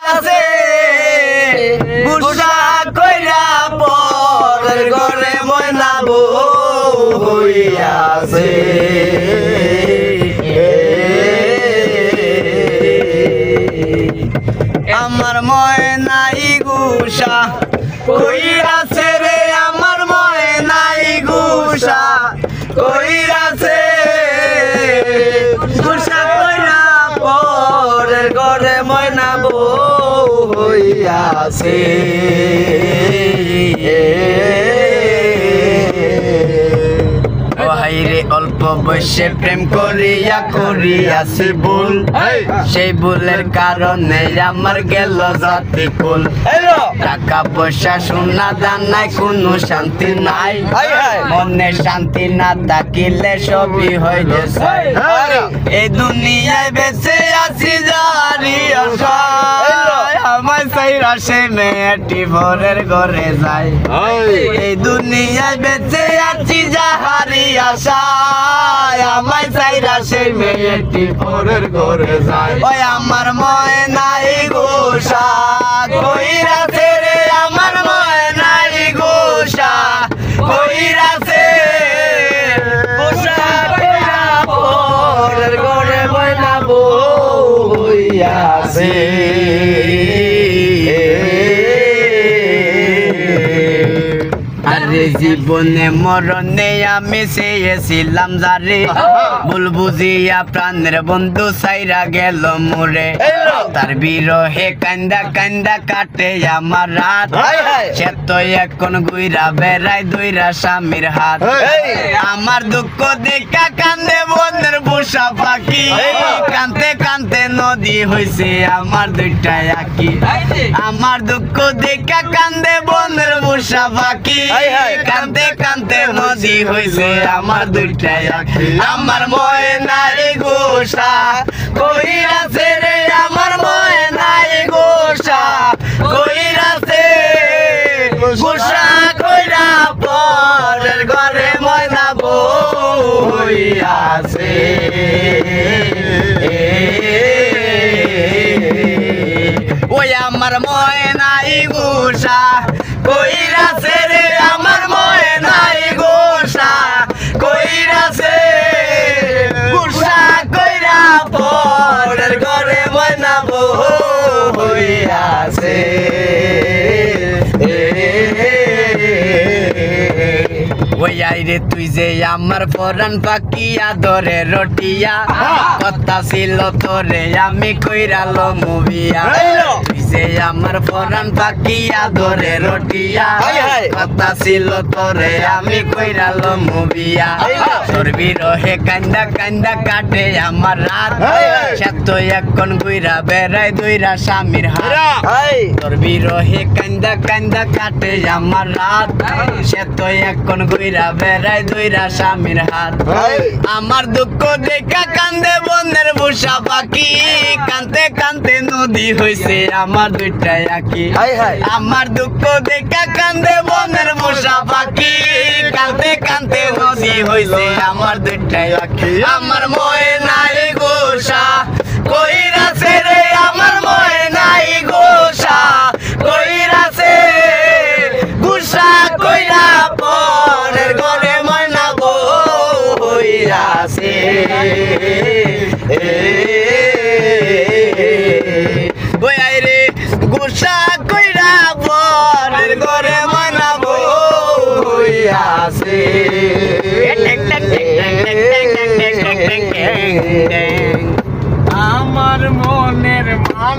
আছে গুসা কইরা পরের ঘরে ময়না বউ হইয়াছে আমার ময়নাই গুসা কইরাছে রে আমার ময়নাই গুসা কইরাছে গুসা কইরা পরের ঘরে ময়না বউ হইয়াছে হাইরে অল্প বয়সে প্রেম করিয়াছি ভুল সেই ভুলের কারণে আমার গেল জাতি কুল টাকা পয়সা সোনা দান নাই কোনো শান্তি নাই মনে শান্তি না থাকিলে সবই হয়ে গেছে এই দুনিয়ায় বেঁচে আছি জারি আমার সাইরা সে মেয়েটি ভোরের ঘরে যায় এই দুনিয়ায় বেঁচে আছি যাহারি আশায় আমার সাইরা সে মেয়েটি ভোরের ঘরে যায় ওই আমার ময়নাই গুসা কইরাছে রে আমার ময়নাই গুসা কইরাছে গুসা কইরা ভোরের ঘরে ময়না বউ হইয়াছে জীবনে মরণে আমি চেয়েছিলাম যারে ভুল বুঝিয়া প্রাণের বন্ধু সাইরা গেল মোরে তার বিরহে কান্দা কান্দা কাটে আমার রাত সে তো এখন গুইরা বেড়াই দুইরা স্বামীর হাত আমার দুঃখ দেখা কান্দে বনের বসা পাখি কানতে কানতে নদী হইছে আমার দুইটা আঁকি আমার দুঃখ দেখা কান্দে বনের বসা পাখি কানতে কানতে নদী হইছে আমার দুইটা আঁকি আমার ময়নাই গুসা কইরাছে রে আমার ময়নাই গুসা কইরাছে গুসা কইরা পরের ঘরে ময়না বউ হইয়াছে ওই আমার ময়নাই গুসা কইরাছে রে আমার ময়নাই গুসা কইরাছে গুসা কইরা পরের ঘরে ময়না বউ হইয়াছে ওই আইরে তুই যে আমার পরাণ পাখি আদরে রটিয়া কথা ছিল তোরে আমি কইরালো মুভিয়া তুই যে আমার পরাণ পাখি আদরে রটিয়া কথা ছিল তোরে আমি কইরালো মুভিয়া তোর বিরহে কান্দা কান্দা কাটে আমার রাত সে তো এখন গুইরা বেড়াই দুইরা স্বামীর হাত তোর বিরহে কান্দা কান্দা কাটে আমার রাত সে তো এখন গুইরা বেড়াই দুইরা স্বামীর হাত আমার দুঃখ দেখা কান্দে বনের বসা পাখি কানতে কানতে নদী হইছে আমার দুইটা আঁকি আমার দুঃখ দেখা কান্দে বনের বসা পাখি কানতে কানতে নদী হইছে আমার দুইটা আঁকি আমার ময়নাই গুসা কইরাছে রে আমার ময়নাই গুসা কইরাছে গুসা কইরা পরের ঘরে ময়না বউ হইয়াছে ওই আইরে গুসা কইরা পরের ঘরে ময়না বউ হইয়াছে আমার মনের মান